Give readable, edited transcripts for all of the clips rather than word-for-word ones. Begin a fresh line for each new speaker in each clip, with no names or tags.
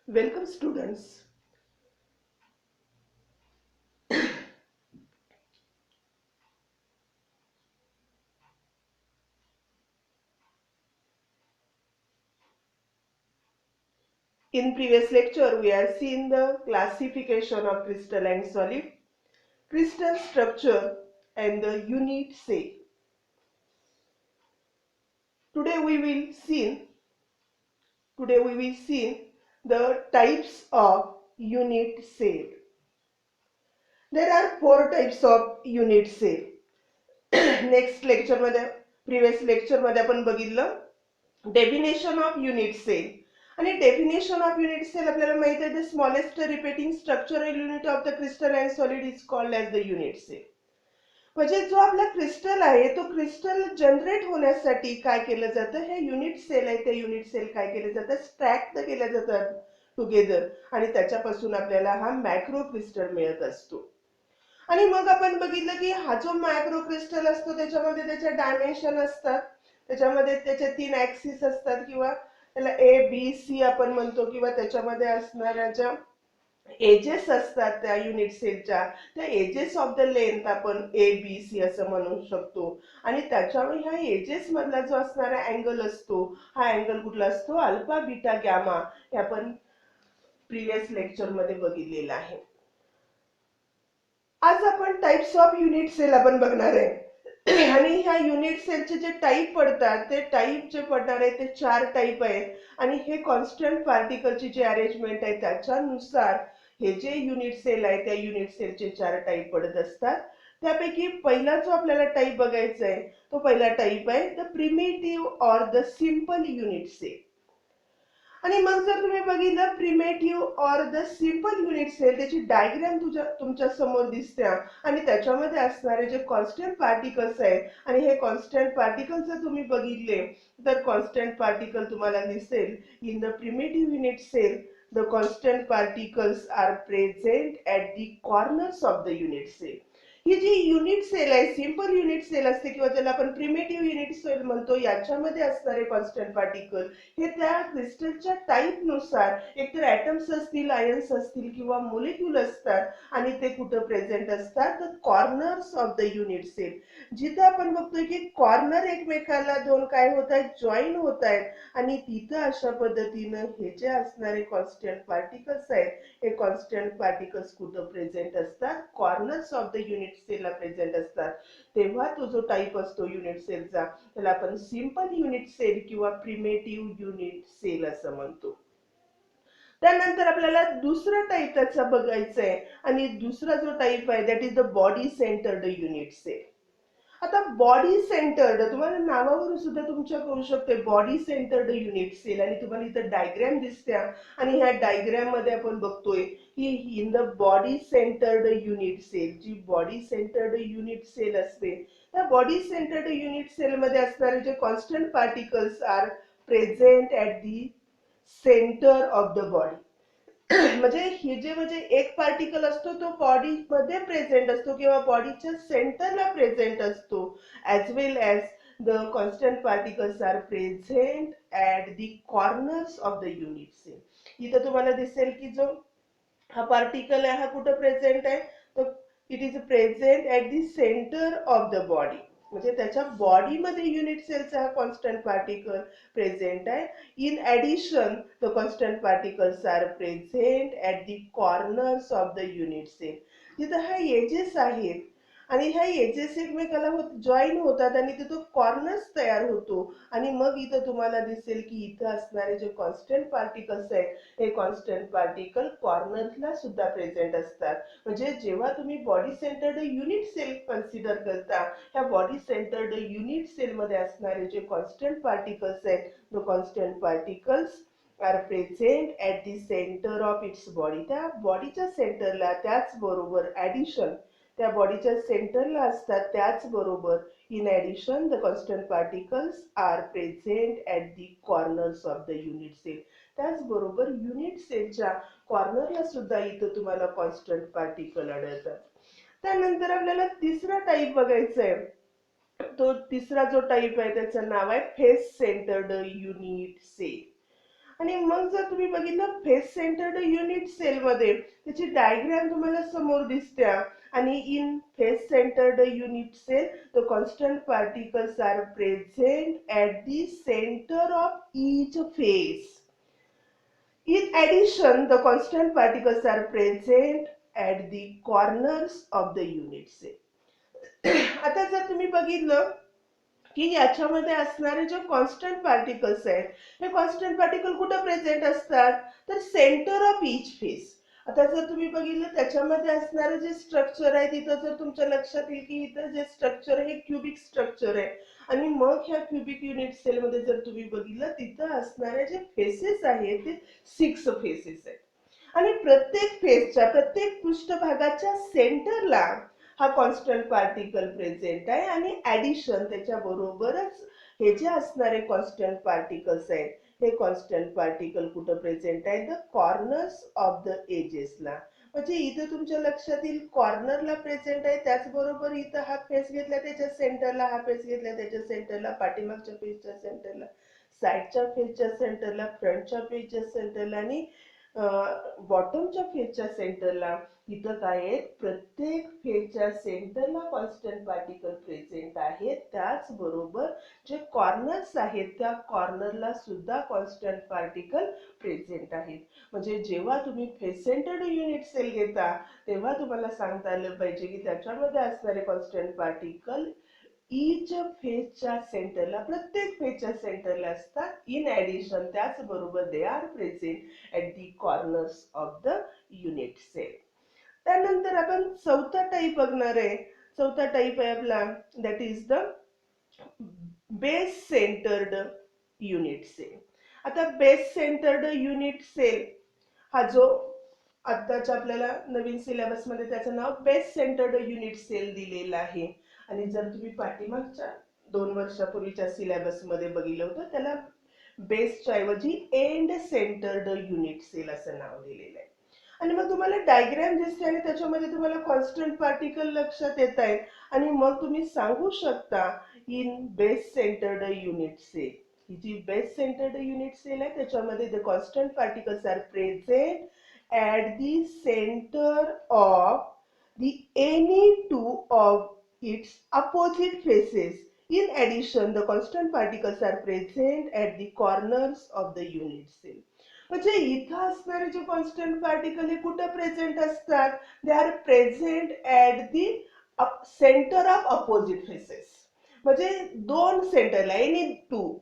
Welcome students. In previous lecture we have seen the classification of crystal and solid, crystal structure and the unit cell. Today we will see the types of unit cell. There are four types of unit cell. Next lecture मध्ये previous lecture मध्ये आपण बघितलं definition of unit cell. आणि definition of unit cell आपल्याला माहित आहे the smallest repeating structural unit of the crystal and solid is called as the unit cell. म्हणजे जो आपला क्रिस्टल आहे तो क्रिस्टल जनरेट होण्यासाठी काय केलं जातं, हे युनिट सेल आहे, ते युनिट सेल काय केले जातात, स्ट्रॅक्ट केल्या जातात टुगेदर आणि त्याच्यापासून आपल्याला हा मॅक्रो क्रिस्टल मिळत असतो. आणि मग आपण बघितलं की हा जो मॅक्रो क्रिस्टल असतो त्याच्यामध्ये त्याचे डायमेन्शन असतात, त्याच्यामध्ये त्याचे 3 ऍक्सिस असतात किंवा त्याला ए बी सी आपण म्हणतो, किंवा त्याच्यामध्ये असणाऱ्या ज्या एजेस असतात त्या युनिट सेलच्या, त्या एजेस ऑफ द लेंथ आपण ए बी सी असं म्हणू शकतो. आणि त्याच्यामुळे ह्या एजेस मधला जो असणारा अँगल असतो, हा अँगल कुठला असतो, अल्फा बीटा गॅमा, हे आपण प्रिव्हियस लेक्चर मध्ये बघितलेलं आहे. आज आपण टाइप्स ऑफ युनिट सेल आपण बघणार आहे. आणि ह्या युनिट सेलचे जे टाइप पडतात ते टाइप जे पडणार आहे ते 4 टाइप आहेत. आणि हे कॉन्स्टंट पार्टिकलची जी अरेंजमेंट आहे त्याच्यानुसार हे जे युनिट सेल आहे त्या युनिट सेलचे 4 टाइप पडत असतात. त्यापैकी पहिला जो आपल्याला टाइप बघायचा आहे तो पहिला टाइप आहे the primitive or the simple unit cell. आणि मग जर तुम्ही बघितलं primitive or the simple unit cell, त्याची डायग्राम तुमच्या समोर दिसते आणि त्याच्यामध्ये असणारे जे कॉन्स्टंट पार्टिकल्स आहेत आणि हे कॉन्स्टंट पार्टिकल जर तुम्ही बघितले तर कॉन्स्टंट पार्टिकल तुम्हाला दिसेल in the primitive unit cell the constant particles are present at the corners of the unit cell. ही जी युनिट सेल आहे, सिंपल युनिट सेल असते किंवा ज्याला आपण प्रिमेटिव्ह युनिट सेल म्हणतो, याच्यामध्ये असणारे कॉन्स्टंट पार्टिकल हे त्या क्रिस्टलच्या टाइप नुसार एकतर ॲटम्स असतील, आयन्स असतील किंवा मोलिक्यूल असतात आणि ते कुठं प्रेझेंट असतात तर corners of the unit cell. जिथं आपण बघतोय की कॉर्नर एकमेकाला दोन काय होत आहेत, जॉईन होत आहेत आणि तिथं अशा पद्धतीनं हे जे असणारे कॉन्स्टंट पार्टिकल्स आहेत हे कॉन्स्टंट पार्टिकल्स कुठं प्रेझेंट असतात, corners of the unit सेलला present असतात. तेव्हा तो जो टाइप असतो युनिट सेलचा त्याला आपण सिंपल युनिट सेल किंवा प्रिमेटिव्ह युनिट सेल असं म्हणतो. त्यानंतर आपल्याला दुसरा टाइप त्याचा बघायचा आहे आणि दुसरा जो टाइप आहे that is the body centred unit cell. आता बॉडी सेंटर्ड तुम्हाला नावावरून सुद्धा तुमच्या कळू शकते बॉडी सेंटर्ड युनिट सेल. आणि तुम्हाला इथं डायग्राम दिसत्या आणि ह्या डायग्राम मध्ये आपण बघतोय की in the body centred unit cell, जी बॉडी सेंटर्ड युनिट सेल असते त्या बॉडी सेंटर्ड युनिट सेल मध्ये असणारे जे constant particles are present at the centre of the body. म्हणजे हे जे म्हणजे एक पार्टिकल असतो तो बॉडी मध्ये प्रेझेंट असतो किंवा बॉडीच्या सेंटरला प्रेझेंट असतो, as well as the constant particles are present at the corners of the unit cell. इथं तुम्हाला दिसेल की जो हा पार्टिकल आहे हा कुठं प्रेझेंट आहे, तर it is present at the centre of the body. म्हणजे त्याच्या बॉडीमध्ये युनिट सेलचा हा कॉन्स्टंट पार्टिकल प्रेझेंट आहे. In addition the constant particles are present at the corners of the unit cell. जिथं ह्या एजेस आहेत आणि ह्या एजेस एकमेकाला जॉईन होतात आणि तिथं कॉर्नर्स तयार होतो. आणि मग इथं तुम्हाला दिसेल की इथं असणारे जे कॉन्स्टंट पार्टिकल्स आहेत हे कॉन्स्टंट पार्टिकल कॉर्नर्सला सुद्धा प्रेझेंट असतात. म्हणजे जेव्हा तुम्ही body centred unit cell consider करता, ह्या बॉडी सेंटर्ड युनिट सेल मध्ये असणारे जे कॉन्स्टंट पार्टिकल्स आहेत the constant particles are present at the centre of its body. त्या बॉडीच्या सेंटरला त्याचबरोबर ॲडिशन त्या बॉडीच्या सेंटरला असतात, त्याचबरोबर in addition the constant particles are present at the corners of the unit cell. त्याचबरोबर युनिट सेलच्या कॉर्नरला सुद्धा इथं तुम्हाला कॉन्स्टंट पार्टिकल आढळतात. त्यानंतर आपल्याला तिसरा टाइप बघायचा आहे. तो तिसरा जो टाइप आहे त्याचं नाव आहे फेस सेंटर्ड युनिट सेल. आणि मग जर तुम्ही बघितलं फेस सेंटर्ड युनिट सेल मध्ये त्याची डायग्राम तुम्हाला समोर दिसत्या. आणि in face centred unit cell the constant particles are present at the centre of each face. In addition, the constant particles are present at the corners of the unit cell. आता जर तुम्ही बघितलं की याच्यामध्ये असणारे जे कॉन्स्टंट पार्टिकल्स आहेत, हे कॉन्स्टंट पार्टिकल कुठे प्रेझेंट असतात, तर सेंटर ऑफ ईच फेस. आता जर तुम्ही बघितलं त्याच्यामध्ये असणारे जे स्ट्रक्चर आहे, तिथं जर तुमच्या लक्षात येईल की इथं जे स्ट्रक्चर आहे हे क्युबिक स्ट्रक्चर आहे. आणि मग ह्या क्युबिक युनिट सेल मध्ये जर तुम्ही बघितलं तिथं असणारे जे फेसेस आहेत ते 6 फेसेस आहेत. आणि प्रत्येक फेसच्या प्रत्येक पृष्ठभागाच्या सेंटरला हा कॉन्स्टंट पार्टिकल प्रेझेंट आहे. आणि ऍडिशन त्याच्या बरोबरच हे जे असणारे कॉन्स्टंट पार्टिकल्स आहेत, हे कॉन्स्टंट पार्टिकल कुठं प्रेझेंट आहे, द कॉर्नर्स ऑफ द एजेसला. म्हणजे इथं तुमच्या लक्षात येईल कॉर्नरला प्रेझेंट आहे. त्याचबरोबर इथं हा फेस घेतला त्याच्या सेंटरला, हा फेस घेतला त्याच्या सेंटरला, पाठीमागच्या फेसच्या सेंटरला, साईडच्या फेसच्या सेंटरला, फ्रंटच्या फेसच्या सेंटरला आणि बॉटमच्या फेसच्या सेंटरला. इथं काय आहे, प्रत्येक फेजच्या सेंटरला कॉन्स्टंट पार्टिकल प्रेझेंट आहेत. त्याचबरोबर जे कॉर्नर्स आहेत त्या कॉर्नरला सुद्धा कॉन्स्टंट पार्टिकल प्रेझेंट आहेत. म्हणजे जेव्हा तुम्ही फेस सेंटर्ड युनिट सेल घेता तेव्हा तुम्हाला सांगता आलं पाहिजे की त्याच्यामध्ये असणारे कॉन्स्टंट पार्टिकल ईच फेजच्या सेंटरला, प्रत्येक फेजच्या सेंटरला असतात. इन ऍडिशन त्याचबरोबर they are present at the corners of the unit cell. त्यानंतर आपण चौथा टाईप बघणार आहे. चौथा टाईप आहे आपला that is the base centred unit cell. आता बेस सेंटर्ड युनिट सेल हा जो आत्ताच्या आपल्याला नवीन सिलेबस मध्ये त्याचं नाव बेस सेंटर्ड युनिट सेल दिलेलं आहे. आणि जर तुम्ही पाठीमागच्या 2 वर्षापूर्वीच्या सिलेबस मध्ये बघितलं होतं त्याला बेसच्या ऐवजी एंड सेंटर्ड युनिट सेल असं नाव दिलेलं आहे. आणि मग तुम्हाला डायग्राम दिसते आणि त्याच्यामध्ये तुम्हाला कॉन्स्टंट पार्टिकल लक्षात येत आहेत. आणि मग तुम्ही सांगू शकता in base centred unit cell, ही जी बेस सेंटर्ड युनिट सेल आहे त्याच्यामध्ये the constant particles are present at the centre of the any two of its opposite faces. In addition, the constant particles are present at the corners of the unit cell. म्हणजे इथं असणारे जे constant particle हे कुठं present असतात, they are present at the centre of opposite faces. म्हणजे दोन सेंटरला एनी टू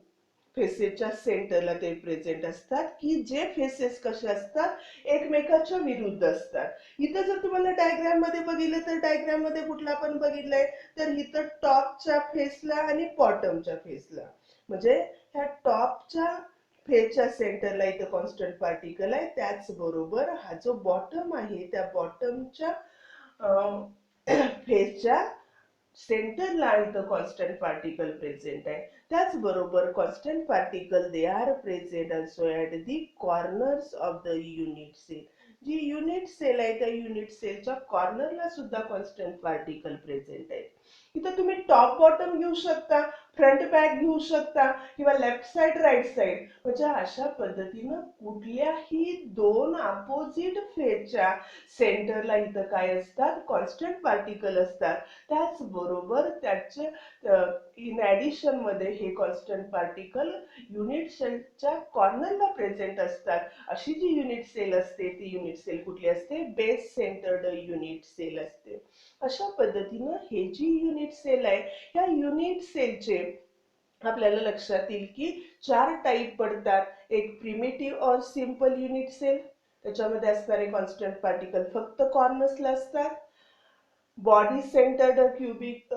फेसेसच्या सेंटरला ते प्रेझेंट असतात की जे फेसेस कसे असतात एकमेकाच्या विरुद्ध असतात. इथं जर तुम्हाला डायग्राम मध्ये बघितलं तर डायग्राम मध्ये कुठला आपण बघितलंय तर इथं टॉपच्या फेसला आणि बॉटमच्या फेसला, म्हणजे ह्या टॉपच्या फेसच्या सेंटरला इथं कॉन्स्टंट पार्टिकल आहे. त्याचबरोबर हा जो बॉटम आहे त्या बॉटमच्या फेसच्या सेंटरला इथं कॉन्स्टंट पार्टिकल प्रेझेंट आहे. त्याचबरोबर constant particle they are present also at the corners of the unit cell. जी युनिट सेल आहे त्या युनिट सेलच्या कॉर्नरला सुद्धा कॉन्स्टंट पार्टिकल प्रेझेंट आहे. इथं तुम्ही टॉप बॉटम घेऊ शकता, फ्रंट बॅक घेऊ शकता किंवा लेफ्ट साइड राईट साइड. म्हणजे अशा पद्धतीनं कुठल्याही दोन अपोजिट फेजच्या सेंटरला इथं काय असतात कॉन्स्टंट पार्टिकल असतात. त्याचबरोबर त्याचे इन ऍडिशन मध्ये हे कॉन्स्टंट पार्टिकल युनिट सेलच्या कॉर्नरला प्रेझेंट असतात. अशी जी युनिट सेल असते ती युनिट सेल कुठली असते, बेस सेंटर्ड युनिट सेल असते. अशा पद्धतीनं हे जी युनिट सेल आहे या युनिट सेलचे आपल्याला लक्षात येईल की 4 टाईप पडतात. एक प्रिमिटिव्ह और सिंपल युनिट सेल, त्याच्यामध्ये असणारे कॉन्स्टंट पार्टिकल फक्त कॉर्नर्सला असतात. Body centred cubic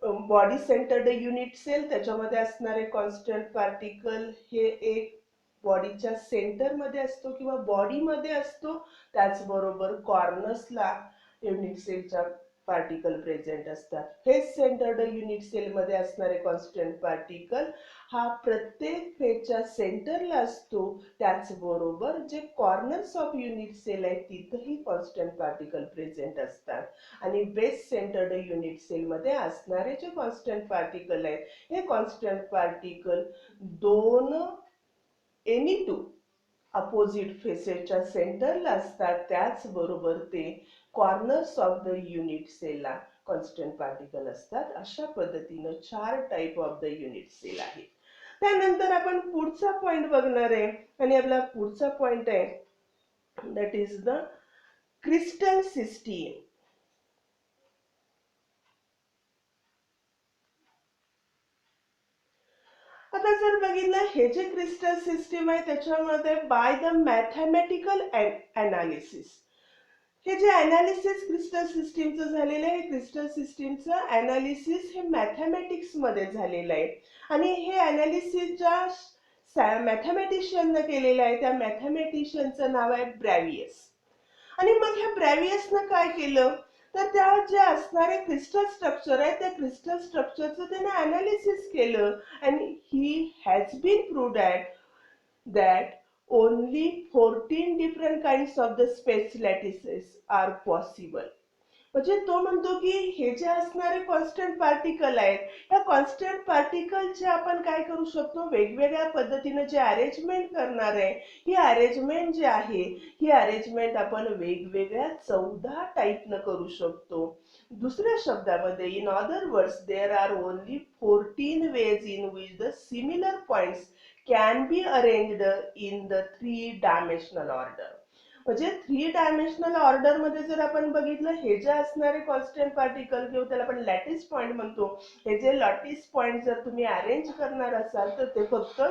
body centred unit cell, त्याच्यामध्ये असणारे कॉन्स्टंट पार्टिकल हे एक बॉडीच्या सेंटर मध्ये असतो किंवा बॉडी मध्ये असतो. त्याचबरोबर कॉर्नर्सला युनिट सेलच्या पार्टिकल प्रेझेंट असतात. फेस सेंटर्ड युनिट सेल मध्ये असणारे कॉन्स्टंट पार्टिकल हा प्रत्येक फेजच्या सेंटरला असतो. त्याचबरोबर जे कॉर्नर्स ऑफ युनिट सेल आहेत तिथेही कॉन्स्टंट पार्टिकल प्रेझेंट असतात. आणि बेस सेंटर्ड युनिट सेल मध्ये असणारे जे कॉन्स्टंट पार्टिकल आहेत हे कॉन्स्टंट पार्टिकल दोन एनी टू अपोजिट फेसेसच्या सेंटरला असतात, त्याचबरोबर ते कॉर्नर्स ऑफ द युनिट सेलला कॉन्स्टंट पार्टिकल असतात. अशा पद्धतीनं 4 type of the unit cell आहेत. त्यानंतर आपण पुढचा पॉइंट बघणार आहे आणि आपला पुढचा पॉइंट आहे that is the crystal system. आता जर बघितलं हे जे क्रिस्टल सिस्टीम आहे त्याच्यामध्ये बाय द मॅथमॅटिकल अनालिसिस, हे जे अनालिसिस क्रिस्टल सिस्टीमचं झालेलं आहे, क्रिस्टल सिस्टीमचं अनालिसिस हे मॅथमॅटिक्स मध्ये झालेलं आहे आणि हे अनालिसिस ज्या मॅथमॅटिशियननं केलेलं आहे त्या मॅथमॅटिशियनचं नाव आहे ब्रॅव्हियस. आणि मग ह्या ब्रॅव्हियसनं काय केलं तर त्या जे असणारे क्रिस्टल स्ट्रक्चर आहे त्या क्रिस्टल स्ट्रक्चरचं त्याने अनालिसिस केलं आणि he has been proved that only 14 different kinds of the space lattices are possible. म्हणजे तो म्हणतो की हे जे असणारे कॉन्स्टंट पार्टिकल आहेत, या कॉन्स्टंट पार्टिकलचे आपण काय करू शकतो, वेगवेगळ्या पद्धतीने जे अरेंजमेंट करणार आहे, ही अरेंजमेंट जी आहे ही अरेंजमेंट आपण वेगवेगळ्या 14 टाईपनं करू शकतो. दुसऱ्या शब्दामध्ये in other words there are only 14 ways in which the similar points can be arranged in the 3 dimensional order. म्हणजे 3 डायमेन्शनल ऑर्डर मध्ये जर आपण बघितलं हे जे असणारे कॉन्स्टंट पार्टिकल किंवा त्याला आपण लॅटिस पॉइंट म्हणतो, हे जे लॅटिस पॉइंट जर तुम्ही अरेंज करणार असाल तर ते फक्त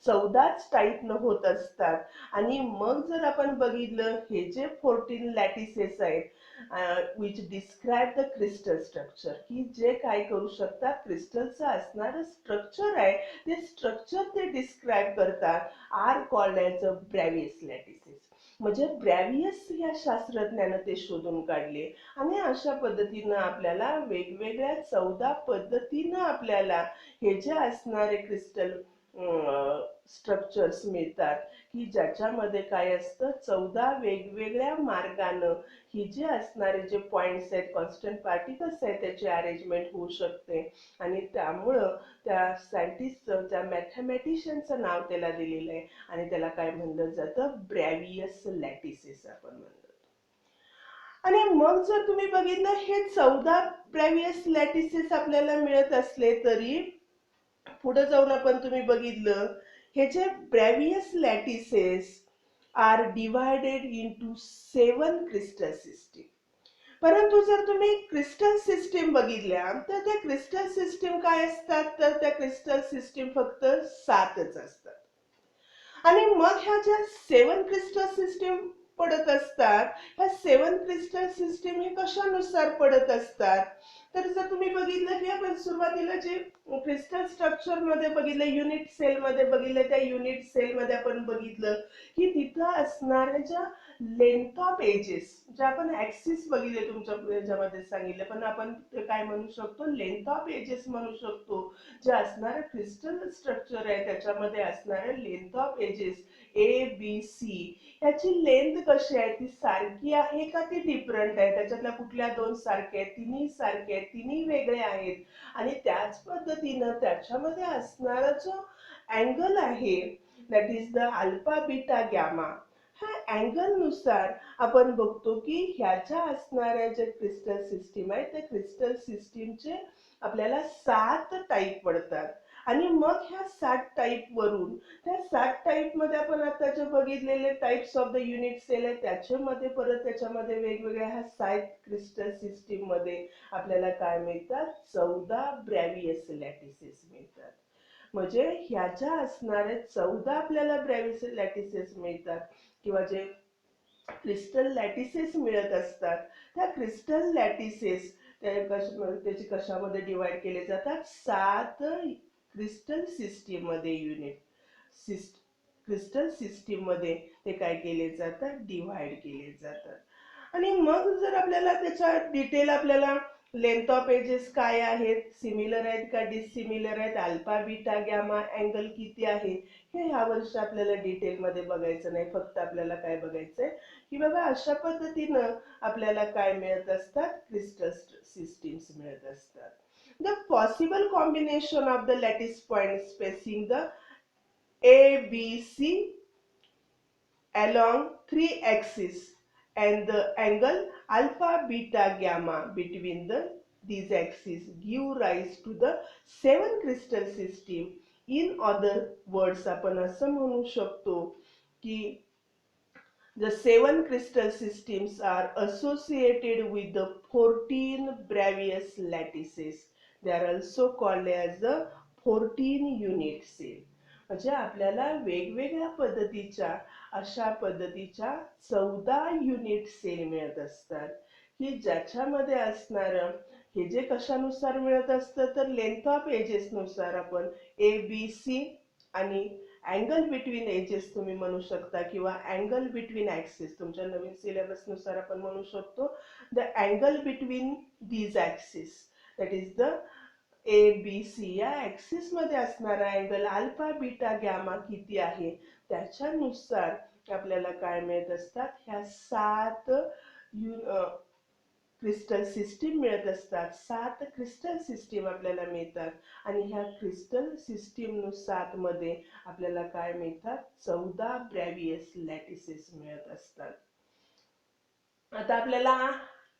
14च टाईपनं होत असतात. आणि मग जर आपण बघितलं हे जे 14 लॅटिसेस आहेत which describe the crystal structure, की जे काय करू शकतात क्रिस्टलचं असणारं स्ट्रक्चर आहे ते स्ट्रक्चर ते डिस्क्राईब करतात, आर कॉल्ड ॲज अ ब्रॅव्हियस लॅटिसेस. म्हणजे ब्रॅव्हियस या शास्त्रज्ञानं ते शोधून काढले आणि अशा पद्धतीनं आपल्याला वेगवेगळ्या 14 पद्धतीनं आपल्याला हे जे असणारे क्रिस्टल स्ट्रक्चर्स मिळतात की ज्याच्यामध्ये काय असतं 14 वेगवेगळ्या मार्गानं ही जे असणारे जे पॉइंट्स आहेत कॉन्स्टंट पार्टिकल्स आहेत त्याची अरेंजमेंट होऊ शकते. आणि त्यामुळं त्या सायंटिस्टचं त्या मॅथमॅटिशियनचं नाव त्याला दिलेलं आहे आणि त्याला काय म्हणलं जातं, ब्रॅव्हियस लॅटिसेस आपण म्हणतो. आणि मग जर तुम्ही बघितलं हे 14 ब्रॅव्हियस लॅटिसेस आपल्याला मिळत असले तरी पुढे जाऊन आपण तुम्ही बघितलं हे जे Bravais lattices are divided into 7 crystal system. परंतु जर तुम्ही क्रिस्टल सिस्टीम बघितल्या तर त्या क्रिस्टल सिस्टीम काय असतात तर त्या क्रिस्टल सिस्टीम फक्त 7च असतात. आणि मग ह्या ज्या 7 क्रिस्टल सिस्टीम पडत असतात, ह्या 7 क्रिस्टल सिस्टीम हे कशानुसार पडत असतात तर जर तुम्ही बघितलं की आपण सुरुवातीला जे क्रिस्टल स्ट्रक्चर मध्ये बघितलं, युनिट सेल मध्ये बघितलं, त्या युनिट सेल मध्ये आपण बघितलं की तिथं असणाऱ्या ज्या लेंथ ऑफ एजेस, ज्या आपण ऍक्सिस बघितले तुमच्या याच्यामध्ये सांगितलं, पण आपण काय म्हणू शकतो, लेंथ ऑफ एजेस म्हणू शकतो. जे असणारे क्रिस्टल स्ट्रक्चर आहे त्याच्यामध्ये असणारे length of edges A B C, याची लेंथ कशी आहे, ती सारखी आहे का ती डिफरंट आहे, त्याच्यातल्या कुठल्या 2 सारख्या आहेत, तिन्ही सारख्या आहेत, तिन्ही वेगळे आहेत. आणि त्याच पद्धतीनं त्याच्यामध्ये असणारा जो अँगल आहे that is the alpha beta gamma, ह्या अँगल नुसार आपण बघतो की ह्याच्या असणाऱ्या जे क्रिस्टल सिस्टीम आहे त्या क्रिस्टल सिस्टीमचे आपल्याला 7 टाईप पडतात. आणि मग ह्या 7 टाईप वरून त्या 7 टाईप मध्ये आपण आता जे बघितलेले types of the unit cell आहे त्याच्यामध्ये परत त्याच्यामध्ये वेगवेगळ्या ह्या 7 क्रिस्टल सिस्टीम मध्ये आपल्याला काय मिळतात, 14 ब्रॅव्हियस लॅटिसेस मिळतात. म्हणजे ह्याच्या असणारे 14 आपल्याला ब्रॅव्हियस लॅटिसेस मिळतात किंवा जे क्रिस्टल लॅटिसेस मिळत असतात त्या क्रिस्टल लॅटिसेस त्याची कशामध्ये डिवाइड केले जातात, 7 क्रिस्टल सिस्टीम मध्ये युनिट क्रिस्टल सिस्टीम मध्ये ते काय केले जातात, डिवाइड केले जातात. आणि मग जर आपल्याला त्याच्या डिटेल आपल्याला लेंथ ऑफ एजेस काय आहेत, सिमिलर आहेत का डिसिमिलर आहेत, अल्फा बीटा गॅमा अँगल किती आहे, हे ह्या वर्षी आपल्याला डिटेल मध्ये बघायचं नाही. फक्त आपल्याला काय बघायचंय की बाबा अशा पद्धतीनं आपल्याला काय मिळत असतात, क्रिस्टल सिस्टीम्स मिळत असतात. The possible combination of the lattice point spacing the A B C along three axes, and the angle alpha, beta, gamma between these axes give rise to the seven crystal system. In other words, आपण असं म्हणू शकतो की the seven crystal systems are associated with the 14 Bravais lattices. They are also called as the 14 unit cell. म्हणजे आपल्याला वेगवेगळ्या पद्धतीच्या अशा पद्धतीच्या 14 युनिट सेल मिळत असतात की ज्याच्यामध्ये असणार हे जे कशानुसार मिळत असतं तर लेंथ ऑफ एजेस नुसार आपण ए बी सी आणि अँगल बिटवीन एजेस तुम्ही म्हणू शकता किंवा अँगल बिटवीन ऍक्सिस तुमच्या नवीन सिलेबस नुसार आपण म्हणू शकतो the angle between these axis that is the A B C या ऍक्सिस मध्ये असणारा अँगल अल्फा बीटा गॅमा किती आहे त्याच्यानुसार आपल्याला काय मिळत असतात ह्या सात क्रिस्टल सिस्टीम मिळत असतात 7 क्रिस्टल सिस्टीम आपल्याला मिळतात आणि ह्या क्रिस्टल सिस्टीम नुसार मध्ये आपल्याला काय मिळतात 14 ब्रॅवियस लॅटिसेस मिळत असतात. आता आपल्याला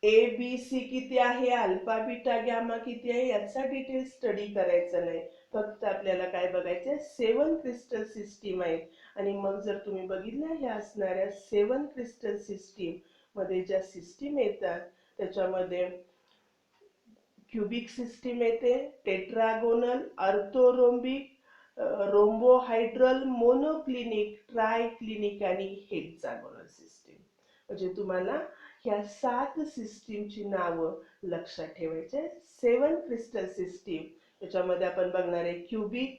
ए बी सी किती आहे अल्फा बीटा गॅमा किती आहे याचा डिटेल स्टडी करायचा नाही फक्त आपल्याला काय बघायचं 7 क्रिस्टल सिस्टीम आहेत आणि मग जर तुम्ही बघितल्या ह्या असणाऱ्या 7 क्रिस्टल सिस्टीम मध्ये ज्या सिस्टीम येतात त्याच्यामध्ये क्यूबिक सिस्टीम येते टेट्रागोनल अर्थोरोम्बिक रोम्बोहायड्रल मोनोक्लिनिक ट्रायक्लिनिक आणि हेक्सागोनल सिस्टीम म्हणजे तुम्हाला ह्या 7 सिस्टीमची नावं लक्षात ठेवायचे 7 क्रिस्टल सिस्टीम त्याच्यामध्ये आपण बघणार आहे cubic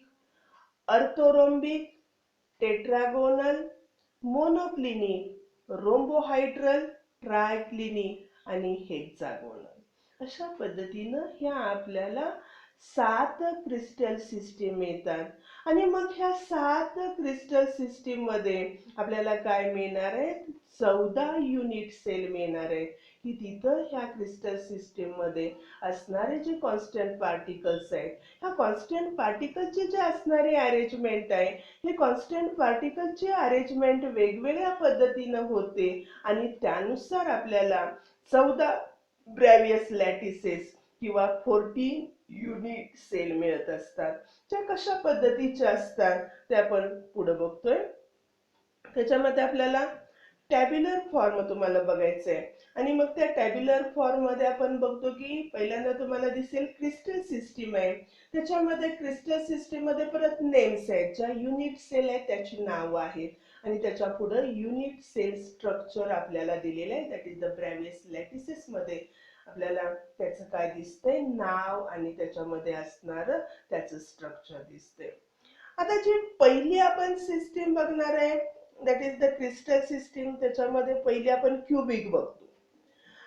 orthorhombic tetragonal monoclinic rhombohedral triclinic आणि हेक्सागोनल अशा पद्धतीनं ह्या आपल्याला 7 क्रिस्टल सिस्टीम येतात आणि मग ह्या 7 क्रिस्टल सिस्टीम मध्ये आपल्याला काय मिळणार आहे 14 युनिट सेल मिळणार आहे की तिथं ह्या क्रिस्टल सिस्टीम मध्ये असणारे जे कॉन्स्टंट पार्टिकल्स आहेत ह्या कॉन्स्टंट पार्टिकलचे जे असणारे अरेंजमेंट आहे हे कॉन्स्टंट पार्टिकलचे अरेंजमेंट वेगवेगळ्या पद्धतीनं होते आणि त्यानुसार आपल्याला 14 ब्रॅवियस लॅटिसेस किंवा 14 युनिट सेल मिळत असतात त्या कशा पद्धतीच्या असतात ते आपण पुढे बघतोय त्याच्यामध्ये आपल्याला टॅब्युलर फॉर्म तुम्हाला बघायचं आहे आणि मग त्या टॅब्युलर फॉर्म मध्ये आपण बघतो की पहिल्यांदा तुम्हाला दिसेल क्रिस्टल सिस्टीम आहे त्याच्यामध्ये क्रिस्टल सिस्टीम मध्ये परत नेम्स आहेत ज्या युनिट सेल आहेत त्याची नाव आहेत आणि त्याच्या पुढे युनिट सेल स्ट्रक्चर आपल्याला दिलेलं आहे दॅट इज द ब्रॅवियस लॅटिसेस मध्ये आपल्याला त्याचं काय दिसतंय नाव आणि त्याच्यामध्ये असणार त्याचं स्ट्रक्चर दिसतंय आता जी पहिली आपण सिस्टीम बघणार आहे that is the crystal system त्याच्यामध्ये पहिली आपण क्यूबिक बघतो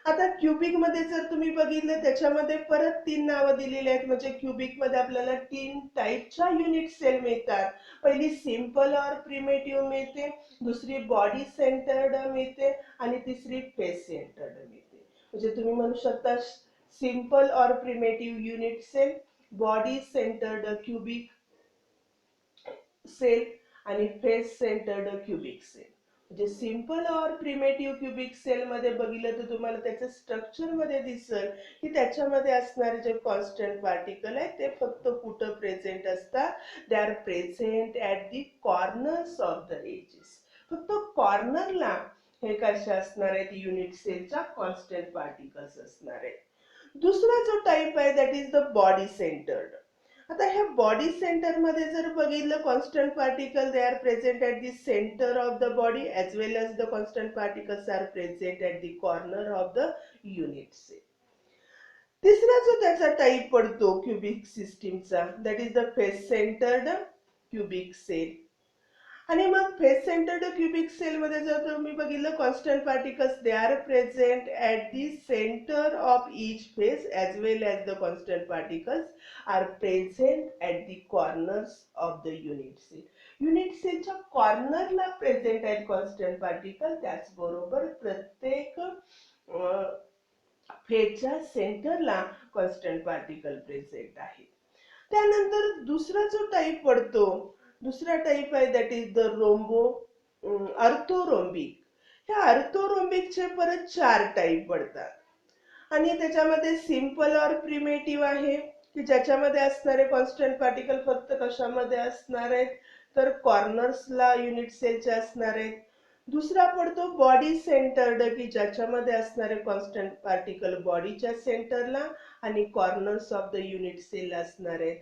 आता क्यूबिक मध्ये जर तुम्ही बघितलं त्याच्यामध्ये परत 3 नावं दिलेली आहेत म्हणजे क्यूबिक मध्ये आपल्याला 3 टाईपच्या युनिट सेल मिळतात पहिली सिंपल ऑर प्रिमेटिव्ह मिळते दुसरी बॉडी सेंटर्ड मिळते आणि तिसरी फेस सेंटर्ड मिळते म्हणजे तुम्ही म्हणू शकता simple or primitive unit cell body centred cubic cell आणि फेस सेंटर्ड क्यूबिक सेल म्हणजे simple or primitive cubic cell मध्ये बघितलं तर तुम्हाला त्याचं स्ट्रक्चर मध्ये दिसेल की त्याच्यामध्ये असणारे जे कॉन्स्टंट पार्टिकल आहेत ते फक्त कुठं प्रेझेंट असतात they are present at the corners of the edges फक्त कॉर्नरला हे कशा असणार आहेत युनिट सेलच्या कॉन्स्टंट पार्टिकल्स असणार आहेत दुसरा जो टाइप आहे that is the body centred आता ह्या बॉडी सेंटर मध्ये जर बघितलं constant particle they are present at the centre of the body as well as the constant particles are present at the corner of the unit cell तिसरा जो त्याचा type पडतो cubic सिस्टीमचा that is the face centred cubic cell आणि मग face centred cubic cell मध्ये जर तुम्ही बघितलं constant particles they are present at the centre of each face as well as the constant particles are present at the corners of the unit cell unit सेलच्या कॉर्नरला present आहेत constant particle त्याचबरोबर प्रत्येक फेसच्या सेंटरला कॉन्स्टंट पार्टिकल प्रेझेंट आहे त्यानंतर दुसरा जो टाइप पडतो दुसरा टाइप आहे दॅट इज द रोम्बो अर्थोरोम्बिक. ह्या अर्थोरोम्बिकचे परत 4 टाईप पडतात आणि त्याच्यामध्ये सिंपल और प्रिमेटिव्ह आहे की ज्याच्यामध्ये असणारे कॉन्स्टंट पार्टिकल फक्त कशामध्ये असणार आहेत तर कॉर्नर्सला युनिट सेलचे असणार आहेत. दुसरा पडतो बॉडी सेंटर्ड की ज्याच्यामध्ये असणारे कॉन्स्टंट पार्टिकल बॉडीच्या सेंटरला आणि corners of the unit cell असणार आहेत.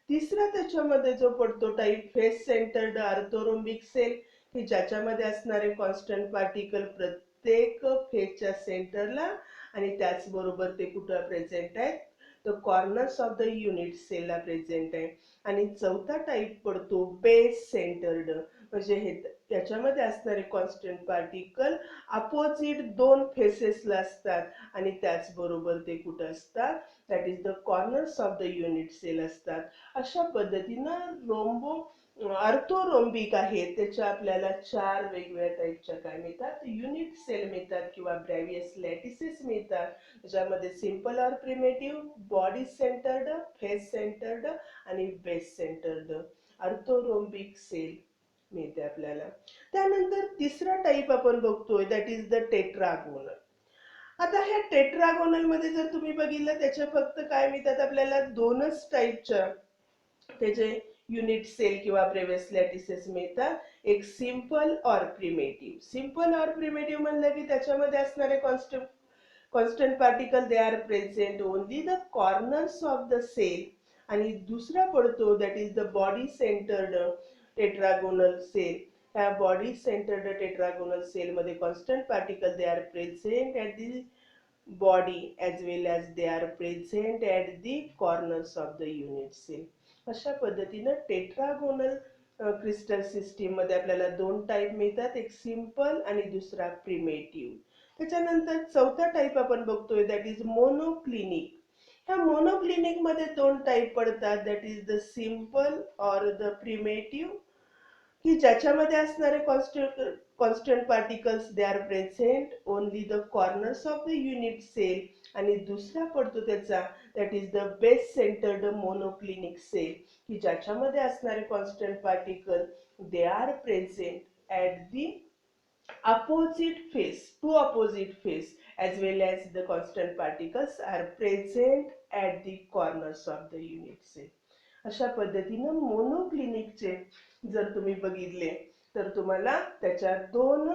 तिसरा त्याच्यामध्ये जो पडतो type face centred orthorhombic cell की ज्याच्यामध्ये असणारे कॉन्स्टंट पार्टिकल प्रत्येक फेसच्या सेंटरला आणि त्याचबरोबर ते कुठं प्रेझेंट आहेत तर corners of the unit सेलला present आहे. आणि चौथा टाईप पडतो बेस सेंटर्ड म्हणजे हे त्याच्यामध्ये असणारे कॉन्स्टंट पार्टिकल अपोजिट 2 फेसेसला असतात आणि त्याचबरोबर ते कुठं असतात that is the corners of the unit cell असतात. अशा पद्धतीनं अर्थोरोम्बिक आहे त्याच्या आपल्याला 4 वेगवेगळ्या टाईपच्या काय मिळतात युनिट सेल मिळतात किंवा ब्रॅव्हियस लॅटिसेस मिळतात. त्याच्यामध्ये simple or primitive, body centred, face centred आणि बेस सेंटर्ड अर्थोरोम्बिक सेल मिळते आपल्याला. त्यानंतर तिसरा टाईप आपण बघतोय दॅट इज द टेट्रागोनल. आता ह्या टेट्रागोनल मध्ये जर तुम्ही बघितलं त्याच्या फक्त काय मिळतात आपल्याला 2च टाईपच्या त्याचे युनिट सेल किंवा ब्रेव्हियस लॅटिसेस मिळतात. एक simple or primitive. Simple or primitive म्हणलं की त्याच्यामध्ये असणारे constant particle they are present only the corners of the cell. आणि दुसरा पडतो that is the body centred tetragonal cell. ह्या बॉडी सेंटर्ड टेट्रागोनल सेल मध्ये constant particle they are present at the body as well as they are present at the corners of the unit cell. अशा पद्धतीनं tetragonal crystal system मध्ये आपल्याला 2 type मिळतात, एक simple आणि दुसरा प्रिमेटिव्ह. त्याच्यानंतर चौथा टाईप आपण बघतोय दॅट इज मोनोक्लिनिक. ह्या मोनोक्लिनिक मध्ये 2 टाईप पडतात that is the simple or the primitive की ज्याच्यामध्ये असणारे constant particles they are present only the corners of the unit cell. आणि दुसरा पडतो त्याचा that is the base centred monoclinic cell की ज्याच्यामध्ये असणारे constant particle they are present at the opposite face, two opposite face as well as the constant particles are present at the corners of the unit cell. अशा पद्धतीनं मोनोक्लिनिकचे जर तुम्ही बघितले तर तुम्हाला त्याच्या 2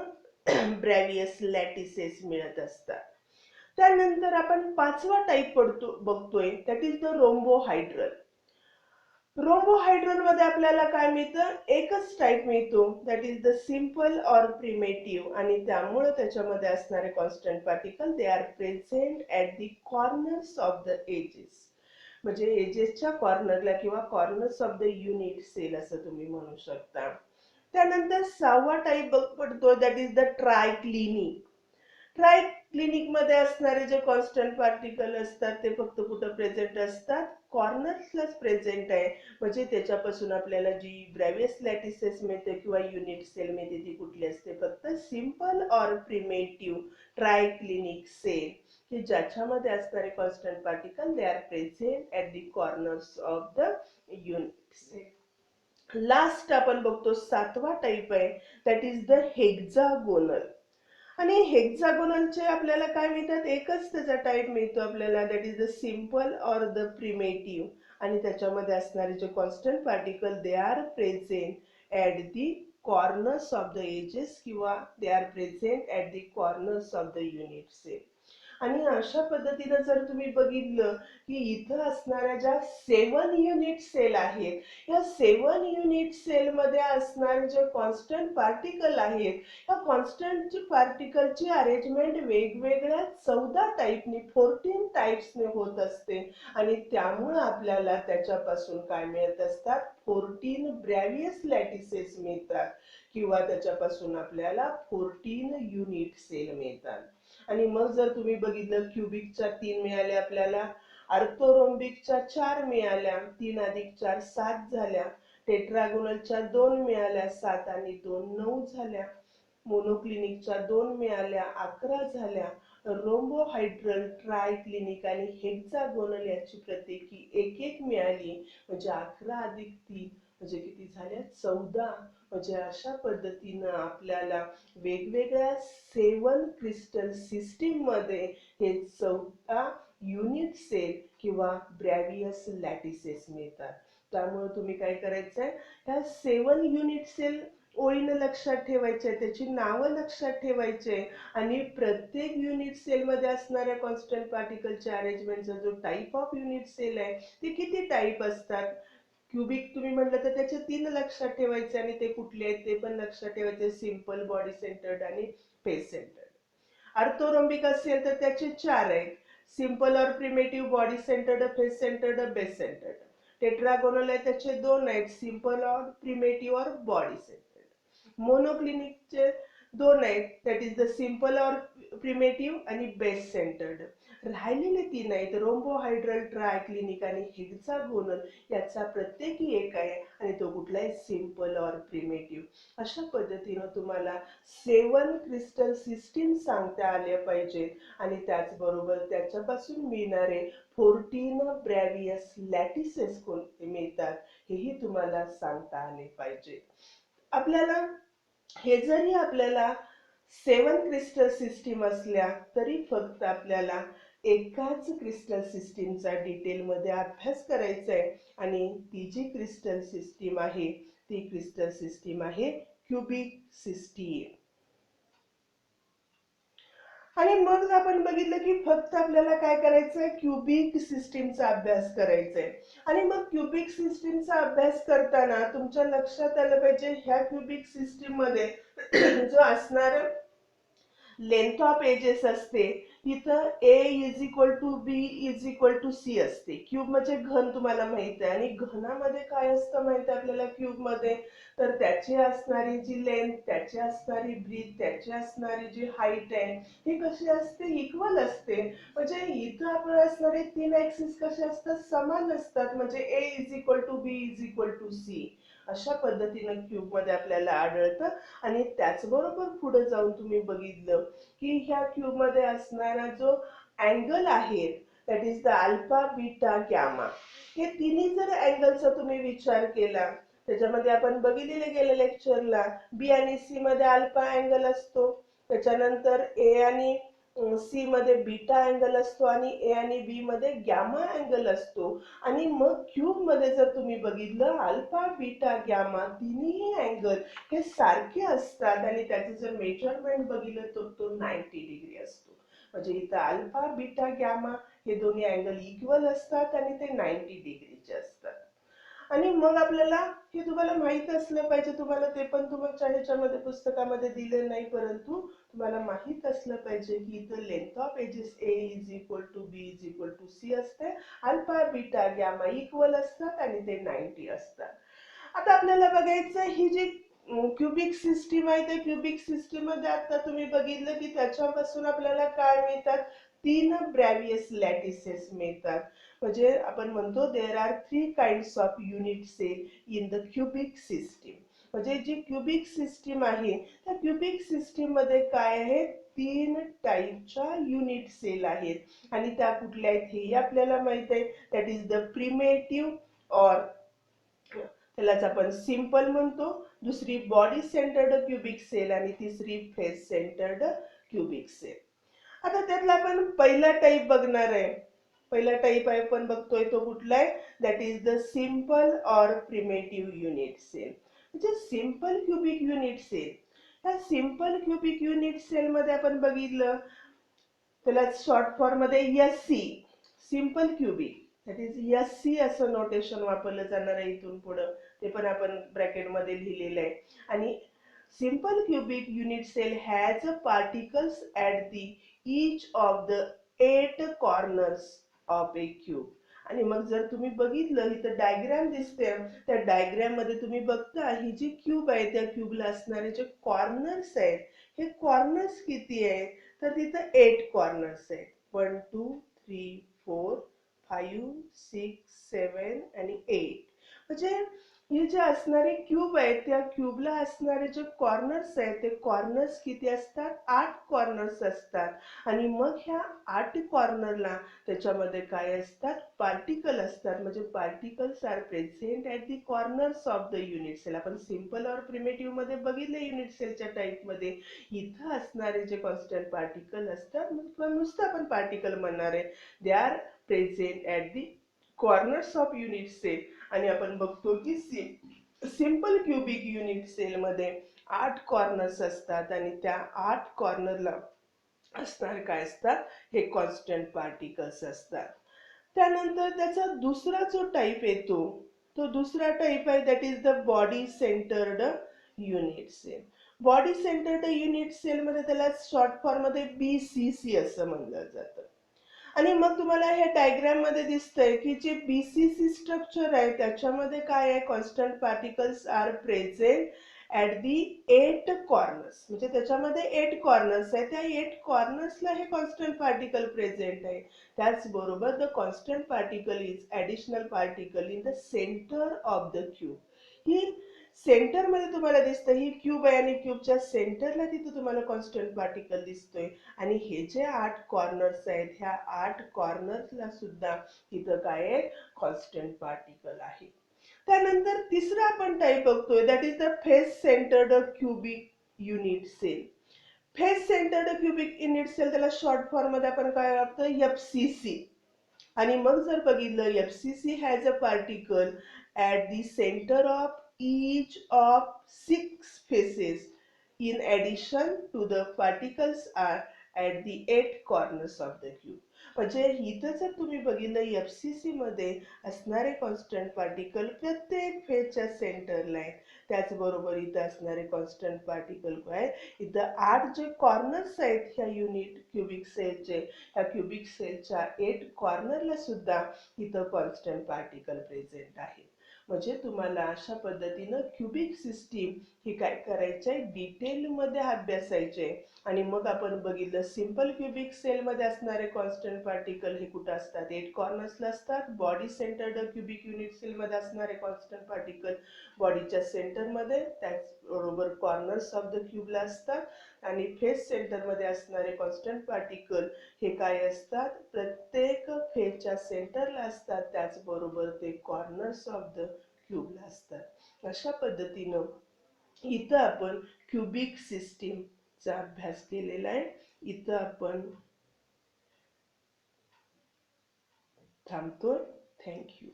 ब्रॅव्हियस लॅटिसेस मिळत असतात. त्यानंतर आपण 5वा टाईप बघतोय that is the rhombohedral. Rhombohedral मध्ये आपल्याला काय मिळतं एकच टाईप मिळतो that is the simple or primitive. आणि त्यामुळे त्याच्यामध्ये असणारे constant particle they are present at the corners of the edges. म्हणजे एजेसच्या कॉर्नरला किंवा corners of the unit cell असं तुम्ही म्हणू शकता. त्यानंतर 6वा टाईप पडतो that is the triclinic. Triclinic मध्ये असणारे जे कॉन्स्टंट पार्टिकल असतात ते फक्त कुठं प्रेझेंट असतात कॉर्नर्सलाच प्रेझेंट आहे. म्हणजे त्याच्यापासून आपल्याला जी ब्रॅव्हियस लॅटिसेस मिळते किंवा युनिट सेल मिळते ती कुठली असते फक्त simple or primitive triclinic sale की ज्याच्यामध्ये असणारे constant particle they are present at the corners of the unit cell. Last आपण बघतो 7वा टाईप आहे दॅट इज द हेक्सागोनल. आणि हेक्सागोनलचे आपल्याला काय मिळतात एकच त्याचा टाईप मिळतो आपल्याला that is the simple or the primitive. आणि त्याच्यामध्ये असणारे जे constant particle they are present at the corners of the edges किंवा they are present at the corners of the unit cell. आणि अशा पद्धतीनं जर तुम्ही बघितलं की इथं असणाऱ्या ज्या 7 युनिट सेल आहेत या 7 युनिट सेल मध्ये असणारे जे कॉन्स्टंट पार्टिकल आहेत या कॉन्स्टंट पार्टिकलची अरेंजमेंट वेगवेगळ्या 14 टाईपने 14 टाईप्सने होत असते. आणि त्यामुळे आपल्याला त्याच्यापासून काय मिळत असतात 14 ब्रॅव्हियस लॅटिसेस मिळतात किंवा त्याच्यापासून आपल्याला 14 युनिट सेल मिळतात. आणि मग जर तुम्ही बघितलं क्युबिकच्या 3 मिळाल्या आपल्याला, अर्थोरोम्बिकच्या 4 मिळाल्या, 3 अधिक 4 7 झाल्या, टेट्रागोनलच्या 2 मिळाल्या 7 आणि 2 9 झाल्या, मोनोक्लिनिकच्या 2 मिळाल्या 11 झाल्या, रोम्बोहायड्रल, ट्रायक्लिनिक आणि हेक्सागोनल याची प्रत्येकी एक एक मिळाली म्हणजे 11 अधिक 3 म्हणजे किती झाल्या 14. म्हणजे अशा पद्धतीनं आपल्याला वेगवेगळ्या 7 क्रिस्टल सिस्टीम मध्ये हे 14 युनिट सेल किंवा ब्रॅव्हियस लॅटिसेस मिळतात. त्यामुळे तुम्ही काय करायचंय, ह्या 7 युनिट सेल ओळीनं लक्षात ठेवायचे, त्याची नावं लक्षात ठेवायचे आणि प्रत्येक युनिट सेल मध्ये असणाऱ्या कॉन्स्टंट पार्टिकलच्या अरेंजमेंटचा जो टाइप ऑफ युनिट सेल आहे ते किती टाइप असतात. क्युबिक तुम्ही म्हटलं तर त्याचे 3 लक्षात ठेवायचे आणि ते कुठले आहेत ते पण लक्षात ठेवायचे, सिंपल, बॉडी सेंटर्ड आणि फेस सेंटर्ड. ऑर्थोरोम्बिक असेल तर त्याचे 4 आहेत, simple or primitive, body centred, face centred, base centred. Tetragonal आहे त्याचे 2 आहेत, सिंपल और प्रिमेटिव्ह और बॉडी सेंटर्ड. मोनोक्लिनिकचे 2 आहेत, that is the simple or primitive आणि बेस सेंटर्ड. राहिलेले 3 आहेत, रोम्बोहायड्रल, ट्रायक्लिनिक आणि हेक्सागोनल. याचा प्रत्येकी एक आहे आणि तो कुठलाही सिंपल और प्रिमेटिव्ह. अशा पद्धतीनं तुम्हाला 7 क्रिस्टल सिस्टीम सांगता आल्या पाहिजेत आणि त्याचबरोबर त्याच्यापासून मिळणारे 14 ब्रॅव्हियस लॅटिसेस कोणते मिळतात हेही तुम्हाला सांगता आले पाहिजे. आपल्याला हे जरी आपल्याला 7 क्रिस्टल सिस्टीम असल्या तरी फक्त आपल्याला एकाच क्रिस्टल सिस्टीमचा डिटेलमध्ये अभ्यास करायचा आहे आणि ती जी क्रिस्टल सिस्टीम आहे ती क्रिस्टल सिस्टीम आहे क्युबिक सिस्टीम. आणि मग आपण बघितलं की फक्त आपल्याला काय करायचंय, क्युबिक सिस्टीमचा अभ्यास करायचंय. आणि मग क्युबिक सिस्टीमचा अभ्यास करताना तुमच्या लक्षात आलं पाहिजे ह्या क्युबिक सिस्टीम मध्ये जो असणार लेंथ ऑफ एजेस असते, इथं A is equal to B is equal to C असते. क्यूब म्हणजे घन तुम्हाला माहित आहे आणि घनामध्ये काय असतं माहित आहे आपल्याला क्यूब मध्ये, तर त्याची असणारी जी लेंथ, त्याची असणारी ब्रीथ, त्याची असणारी जी हाईट आहे ही कशी असते, इक्वल असते. म्हणजे इथं आपण असणारे 3 ऍक्सिस कसे असतात, समान असतात. म्हणजे A is equal to B is equal to C अशा पद्धतीनं क्यूब मध्ये आपल्याला आढळतं. आणि त्याचबरोबर पुढे जाऊन तुम्ही बघितलं की ह्या क्यूब मध्ये असणारा जो अँगल आहे that is the alpha, beta, gamma, हे तिन्ही जर अँगलचा तुम्ही विचार केला, त्याच्यामध्ये आपण बघितलेले गेल्या लेक्चरला बी आणि सी मध्ये अल्फा अँगल असतो, त्याच्यानंतर ए आणि सी मध्ये बीटा अँगल असतो आणि ए आणि बी मध्ये गॅमा अँगल असतो. आणि मग क्यूब मध्ये जर तुम्ही बघितलं अल्फा, बीटा, गॅमा तिन्ही अँगल हे सारखे असतात आणि त्याचं जर मेजरमेंट बघितलं तर तो 90 डिग्री असतो. म्हणजे इथं अल्फा, बीटा, गॅमा हे दोन्ही अँगल इक्वल असतात आणि ते 90 डिग्रीचे असतात. आणि मग आपल्याला हे तुम्हाला माहित असलं पाहिजे, तुम्हाला ते पण तुमच्या ह्याच्यामध्ये पुस्तकामध्ये दिले नाही, परंतु तुम्हाला माहित असलं पाहिजे की इथं length of edges A is equal to B is equal to C असते, अल्फा, बीटा, गॅमा इक्वल असतात आणि ते 90 असतात. आता आपल्याला बघायचं ही जी क्युबिक सिस्टीम आहे त्या क्युबिक सिस्टीम मध्ये आता तुम्ही बघितलं की त्याच्यापासून आपल्याला काय मिळतात, 3 ब्रॅव्हियस लॅटिसेस मिळतात. म्हणजे आपण म्हणतो there are 3 kinds of unit cell in the cubic system. म्हणजे जी क्युबिक सिस्टीम आहे त्या क्युबिक सिस्टीम मध्ये काय आहे, 3 टाईपच्या युनिट सेल आहेत आणि त्या कुठल्या आहेत हे आपल्याला माहित आहे. दॅट इज द प्रिमेटिव्ह और त्यालाच आपण सिंपल म्हणतो, दुसरी बॉडी सेंटर्ड क्युबिक सेल आणि तिसरी फेस सेंटर्ड क्युबिक सेल. आता त्यातला आपण पहिला टाईप बघणार आहे. पहिला टाईप आहे आपण बघतोय तो कुठला आहे, that is the simple or primitive unit cell. म्हणजे सिंपल क्युबिक युनिट सेल. ह्या सिंपल क्युबिक युनिट सेल मध्ये आपण बघितलं त्याला शॉर्ट फॉर्म मध्ये S C, simple cubic, that is S C असं नोटेशन वापरलं जाणार आहे इथून पुढं, ते पण आपण ब्रॅकेट मध्ये लिहिलेलं आहे. आणि simple cubic unit cell has particles at the each of the 8 corners of a cube. आणि मग जर तुम्ही बघितलं इथं डायग्राम दिसते, त्या डायग्राम मध्ये तुम्ही बघता ही जी क्यूब आहे त्या क्यूबला असणारे जे कॉर्नर्स आहेत हे कॉर्नर्स किती आहेत, तर तिथं 8 कॉर्नर्स आहेत. 1 2 3 4 5 6 7 आणि 8. म्हणजे हे जे असणारे क्यूब आहेत त्या क्यूबला असणारे जे कॉर्नर्स आहेत ते कॉर्नर्स किती असतात? 8 कॉर्नर्स असतात. आणि मग ह्या 8 कॉर्नरला त्याच्यामध्ये काय असतात? पार्टिकल असतात. म्हणजे particles are present at the corners of the unit cell. आपण सिंपल और प्रिमेटिव्ह मध्ये बघितले युनिट सेलच्या टाइप मध्ये. इथं असणारे जे कॉन्स्टंट पार्टिकल असतात किंवा नुसतं आपण पार्टिकल म्हणणार आहे, they are present at the corners of unit cell. आणि आपण बघतो की सिंपल क्युबिक युनिट सेल मध्ये 8 कॉर्नर्स असतात आणि त्या 8 कॉर्नरला असणार काय असतात? हे कॉन्स्टंट पार्टिकल्स असतात. त्यानंतर त्याचा दुसरा जो टाइप येतो तो दुसरा टाइप आहे that is the body centred unit cell. Body centred unit cell मध्ये त्याला शॉर्ट फॉर्म मध्ये BCC असं म्हणलं जातं. आणि मग तुम्हाला हे डायग्राम मध्ये दिसतंय की जे BCC स्ट्रक्चर आहे त्याच्यामध्ये काय आहे? Constant particles are present at the 8 corners. म्हणजे त्याच्यामध्ये 8 कॉर्नर्स आहे. त्या 8 कॉर्नर्सला हे कॉन्स्टंट पार्टिकल प्रेझेंट आहे. त्याचबरोबर the constant particle is additional particle in the centre of the cube. He centre मध्ये तुम्हाला दिसतं, ही क्यूब आहे आणि क्यूबच्या सेंटरला तिथं तुम्हाला कॉन्स्टंट पार्टिकल दिसतोय. आणि हे जे 8 कॉर्नर्स आहेत ह्या 8 कॉर्नर्सला सुद्धा इथं काय आहे? कॉन्स्टंट पार्टिकल आहे. त्यानंतर तिसरा आपण टाइप बघतोय that is the face centred cubic unit cell. Face centred cubic unit cell त्याला शॉर्ट फॉर्म मध्ये आपण काय वापरतो? FCC. आणि मग जर बघितलं FCC has a particle at the centre of each of 6 faces. In addition to the particles are at the 8 corners of the cube. म्हणजे इथं जर तुम्ही बघितलं FCC मध्ये असणारे कॉन्स्टंट पार्टिकल प्रत्येक फेजच्या सेंटरला आहेत. त्याचबरोबर इथं असणारे कॉन्स्टंट पार्टिकल काय? इथं 8 जे कॉर्नर्स आहेत ह्या युनिट क्युबिक सेलचे, ह्या क्युबिक सेलच्या 8 कॉर्नरला सुद्धा इथं कॉन्स्टंट पार्टिकल प्रेझेंट आहे. म्हणजे तुम्हाला अशा पद्धतीनं क्युबिक सिस्टीम ही काय करायचे? डिटेल मध्ये अभ्यासायचे. आणि मग आपण बघितलं सिंपल क्युबिक सेल मध्ये असणारे कॉन्स्टंट पार्टिकल हे कुठं असतात? 8 कॉर्नर्सला असतात. Body centred cubic unit cell मध्ये असणारे कॉन्स्टंट पार्टिकल बॉडीच्या सेंटर मध्ये, त्याचबरोबर कॉर्नर्स ऑफ द क्यूबला असतात. आणि फेस सेंटर मध्ये असणारे कॉन्स्टंट पार्टिकल हे काय असतात? प्रत्येक फेजच्या सेंटरला असतात. त्याचबरोबर ते कॉर्नर्स ऑफ द क्यूबला असतात. अशा पद्धतीनं इथं आपण क्युबिक सिस्टीमचा अभ्यास केलेला आहे. इथं आपण थांबतोय. थँक्यू.